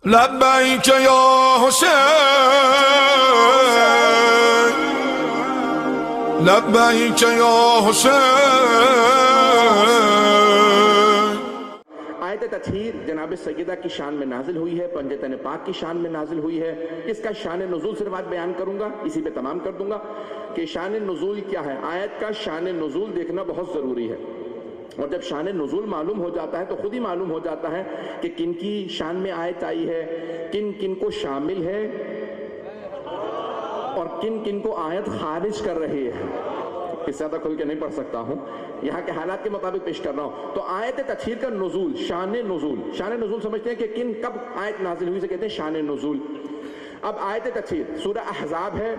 لبیک یا حسین لبیک یا حسین۔ آیت تطہیر جناب سیدہ کی شان میں نازل ہوئی ہے، پنجتن پاک کی شان میں نازل ہوئی ہے۔ اس کا شان نزول صرف آج بیان کروں گا، اسی پہ تمام کر دوں گا کہ شان نزول کیا ہے۔ آیت کا شان نزول دیکھنا بہت ضروری ہے، اور جب شان نزول معلوم ہو جاتا ہے تو خود ہی معلوم ہو جاتا ہے کہ کن کی شان میں آیت آئی ہے، کن کن کو شامل ہے اور کن کن کو آیت خارج کر رہی ہے۔ اس سے زیادہ کھل کے نہیں پڑھ سکتا ہوں، یہاں کے حالات کے مطابق پیش کر رہا ہوں۔ تو آیت تطہیر کا نزول، شان نزول سمجھتے ہیں کہ کن کب آیت نازل ہوئی سے کہتے ہیں شان نزول۔ اب آیت تطہیر سورہ احزاب ہے،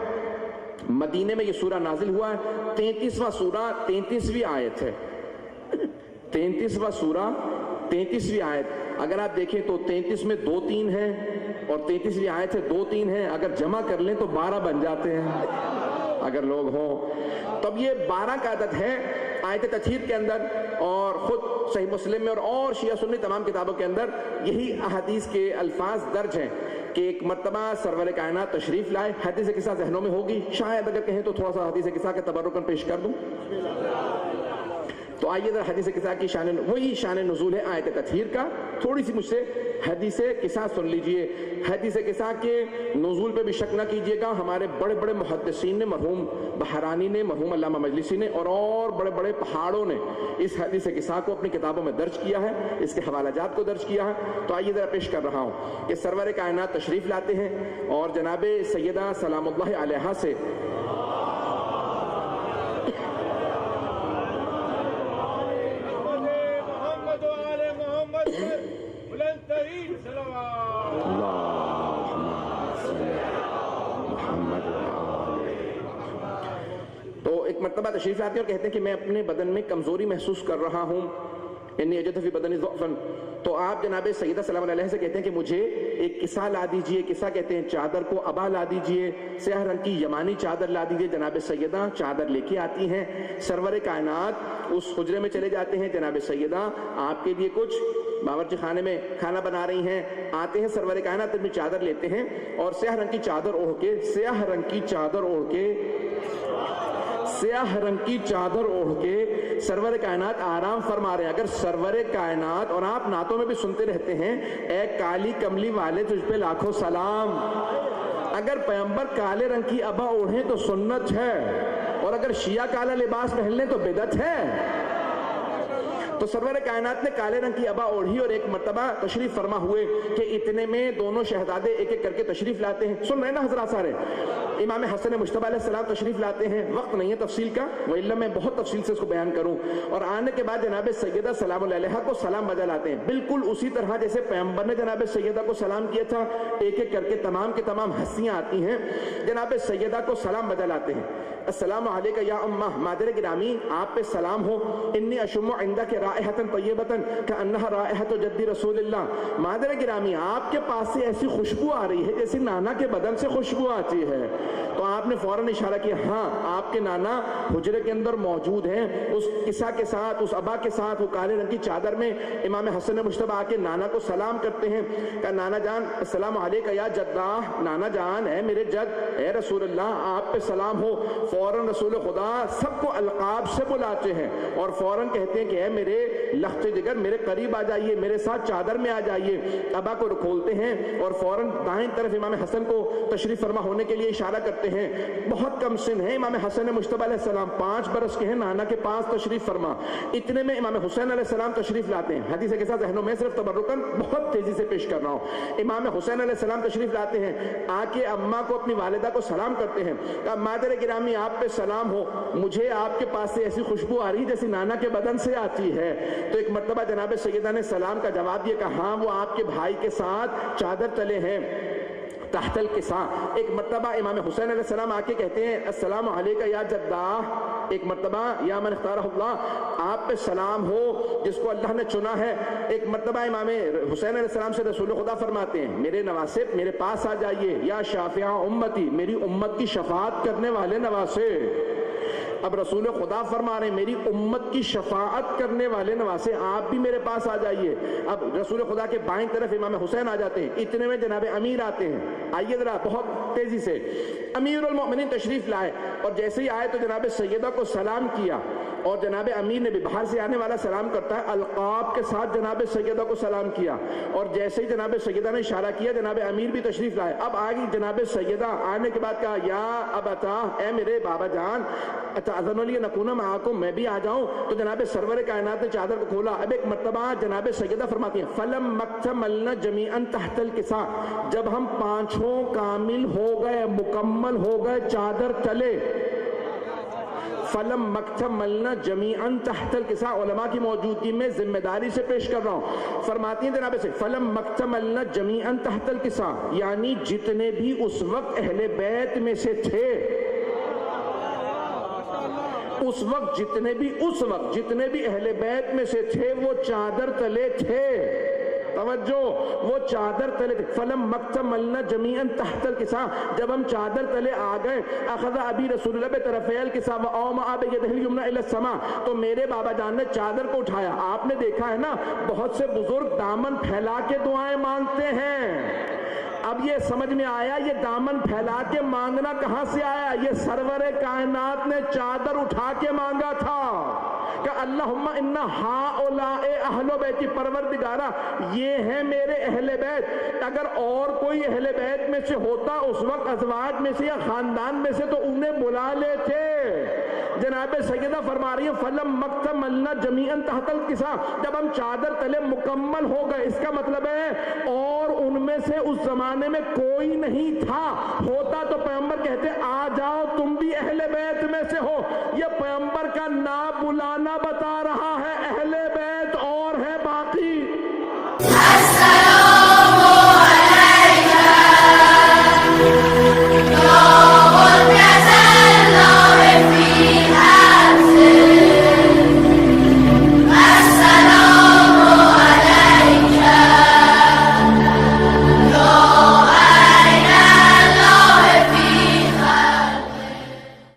مدینے میں یہ سورہ نازل ہوا ہے، 33واں سورہ 33ویں آیت ہے، 33واں سورہ 33ویں آیت۔ اگر آپ دیکھیں تو 33 میں 2 3 ہیں اور 33ویں آیت سے 2 3 ہیں، اگر جمع کر لیں تو 12 بن جاتے ہیں اگر لوگ ہوں۔ تب یہ 12 کا عدد ہے آیت تطہیر کے اندر، اور خود صحیح مسلم میں اور شیعہ سنی تمام کتابوں کے اندر یہی احادیث کے الفاظ درج ہیں کہ ایک مرتبہ سرور کائنات تشریف لائے۔ حدیث قصہ ذہنوں میں ہوگی، شاید اگر کہیں تو تھوڑا سا حدیث قصہ کے تبرکاً پیش کر دوں۔ تو آئیے ذرا حدیث قصہ کی وہی شان نزول ہے آیت تطہیر کا۔ تھوڑی سی مجھ سے حدیث قصہ سن لیجئے۔ حدیث قصہ کے نزول پہ بھی شک نہ کیجئے گا، ہمارے بڑے بڑے محدثین نے، مرحوم بہرانی نے، مرحوم علامہ مجلسی نے اور بڑے بڑے پہاڑوں نے اس حدیث قصہ کو اپنی کتابوں میں درج کیا ہے، اس کے حوالہ جات کو درج کیا ہے۔ تو آئیے ذرا پیش کر رہا ہوں کہ سرور کائنات تشریف لاتے ہیں اور جناب سیدہ سلام اللہ علیہا سے تو ایک مرتبہ تشریف لاتے ہیں اور کہتے ہیں کہ میں اپنے بدن میں کمزوری محسوس کر رہا ہوں، انی اجد فی بدنی ضعفا۔ تو آپ جناب سیدہ سلام علیہ سے کہتے ہیں کہ مجھے ایک کسا لا دیجئے، کسا کہتے ہیں چادر کو، ابا لا دیجئے، سیاہ رنگ کی یمانی چادر لا دیجئے۔ جناب سیدہ چادر لے کے آتی ہیں، سرور کائنات اس حجرے میں چلے جاتے ہیں۔ جناب سیدہ آپ کے لیے کچھ باورچی خانے میں کھانا بنا رہی ہیں، آتے ہیں سرور کائنات اپنی چادر لیتے ہیں اور سیاہ رنگ کی چادر اوڑھ کے سرور کائنات آرام فرما رہے ہیں۔ اگر سرور کائنات، اور آپ نعتوں میں بھی سنتے رہتے ہیں، اے کالی کملی والے تجھ پہ لاکھوں سلام۔ اگر پیغمبر کالے رنگ کی ابا اوڑھیں تو سنت ہے، اور اگر شیعہ کالا لباس پہن لیں تو بدعت ہے۔ تو سرور کائنات نے کالے رنگ کی ابا اوڑھی اور ایک مرتبہ تشریف فرما ہوئے کہ اتنے میں دونوں شہزادے ایک ایک کر کے تشریف لاتے ہیں۔ سن رہے نا حضرات سارے؟ امام حسن مجتبی علیہ السلام تشریف لاتے ہیں، وقت نہیں ہے تفصیل کا، وإلا میں بہت تفصیل سے اس کو بیان کروں۔ اور آنے کے بعد جناب سیدہ سلام علیہا کو سلام بجا لاتے ہیں، بالکل اسی طرح جیسے پیغمبر نے جناب سیدہ کو سلام کیا تھا۔ ایک ایک کر کے تمام کے تمام ہستیاں آتی ہیں، جناب سیدہ کو سلام بجا لاتے ہیں۔ السلام علیکہ یا امہ، مادر گرامی آپ پہ سلام ہو، انی اشم عندک رائحۃ طیبۃ کأنہا رائحۃ جد رسول اللہ۔ مادر گرامی آپ کے پاس سے ایسی خوشبو آ رہی ہے جیسے نانا کے بدن سے خوشبو آتی ہے۔ تو آپ نے فوراً اشارہ کیا، ہاں آپ کے نانا حجرے کے اندر موجود ہیں۔ اس قصہ کے ساتھ، اس ابا کے ساتھ، وہ کالے رنگ کی چادر میں امام حسن مجتبی آ کے نانا کو سلام کرتے ہیں۔ کہا نانا جان السلام علیکہ یا جدہ، نانا جان اے میرے جد، اے رسول اللہ آپ پہ سلام ہو۔ فوراً رسول خدا سب کو القاب سے بلاتے ہیں اور فوراً کہتے ہیں کہ اے میرے لخت جگر، میرے قریب آ جائیے، میرے ساتھ چادر میں آ جائیے۔ ابا کو کھولتے ہیں اور فوراً دائیں طرف امام حسن کو تشریف فرما ہونے کے لیے اشارہ کرتے ہیں۔ بہت کم سن ہے امام حسن مجتبی علیہ السلام، 5 برس کے ہیں، نانا کے پاس تشریف فرما۔ اتنے میں امام حسین علیہ السلام تشریف لاتے ہیں۔ حدیث کے ساتھ ذہنوں میں صرف تبرکاً بہت تیزی سے پیش کر رہا ہوں۔ امام حسین علیہ السلام تشریف لاتے ہیں، آ کے اماں کو، اپنی والدہ کو سلام کرتے ہیں۔ کہا مادر گرامی آپ پہ سلام ہو، مجھے آپ کے پاس سے ایسی خوشبو آ رہی جیسی نانا کے بدن سے آتی ہے۔ تو ایک مرتبہ جناب سیدہ نے سلام کا جواب دیا، کہا ہاں وہ آپ کے بھائی کے ساتھ چادر تلے ہیں تحت القصا۔ ایک مرتبہ امام حسین علیہ السلام آ کے کہتے ہیں السلام علیکہ یا جدہ، ایک مرتبہ یا من اختارہ اللہ، آپ پہ سلام ہو جس کو اللہ نے چنا ہے۔ ایک مرتبہ امام حسین علیہ السلام سے رسول خدا فرماتے ہیں میرے نواسے میرے پاس آ جائیے، یا شافعہ امتی، میری امت کی شفاعت کرنے والے نواسے۔ اب رسول خدا فرما رہے ہیں میری امت کی شفاعت کرنے والے نواسے آپ بھی میرے پاس آ جائیے. اب رسول خدا کے بائیں طرف امام حسین آ جاتے ہیں, اتنے میں جناب امیر آتے ہیں. آئیے ذرا بہت تیزی سے. امیر المؤمنین تشریف لائے اور جیسے ہی آئے تو جناب سیدہ کو سلام کیا, اور جناب امیر نے بھی باہر سے آنے والا سلام کرتا ہے القاب کے ساتھ جناب سیدہ کو سلام کیا, اور جیسے ہی جناب سیدہ نے اشارہ کیا جناب امیر بھی تشریف لائے. اب آگئی جناب سیدہ, آنے کے بعد کہا یا ابتا, اے میرے بابا جان, اذن لی نکون معاکم, میں بھی آ جاؤں. تو جناب سرور کائنات نے چادر کو کھولا. اب ایک مرتبہ جناب سیدہ فرماتی ہیں فلم مکتملنا جمیعا تحت الکساء, جب ہم پانچوں کامل ہو گئے, مکمل ہو گئے چادر تلے. فلم مکتملنا جمیعا تحت الکساء, علماء کی موجودگی میں ذمہ داری سے پیش کر رہا ہوں. فرماتی ہیں جناب سے فلم مکتملنا جمیعا تحت الکساء, یعنی جتنے بھی اس وقت اہل بیت میں سے تھے, اس وقت جتنے بھی اہل بیت میں سے تھے وہ چادر تلے تھے. توجہ, وہ چادر تلے تھے. فلم مکتملنا جمیعا تحت الکساء, جب ہم چادر تلے آ گئے. اخذ ابی رسول اللہ بطرفی الکساء واومأ بیدہ الیمنی الی السماء, تو میرے بابا جان نے چادر کو اٹھایا. آپ نے دیکھا ہے نا بہت سے بزرگ دامن پھیلا کے دعائیں مانگتے ہیں. اب یہ سمجھ میں آیا یہ دامن پھیلا کے مانگنا کہاں سے آیا؟ یہ سرور کائنات نے چادر اٹھا کے مانگا تھا کہ اللہم انا ہؤلاء اہل بیتی, پروردگارہ یہ ہیں میرے اہل بیت. اگر اور کوئی اہل بیت میں سے ہوتا اس وقت ازواج میں سے یا خاندان میں سے تو انہیں بلا لیتے. جناب سیدہ فرما رہی ہے فلم مکتملنا جمیعا تحت الکساء, جب ہم چادر تلے مکمل ہو گئے. اس کا مطلب ہے اور ان میں سے اس زمانے میں کوئی نہیں تھا. ہوتا تو پیغمبر کہتے آ جاؤ تم بھی اہل بیت میں سے ہو. یہ پیغمبر کا نہ بلانا بتا رہا ہے, اہل بیت اور ہے باقی.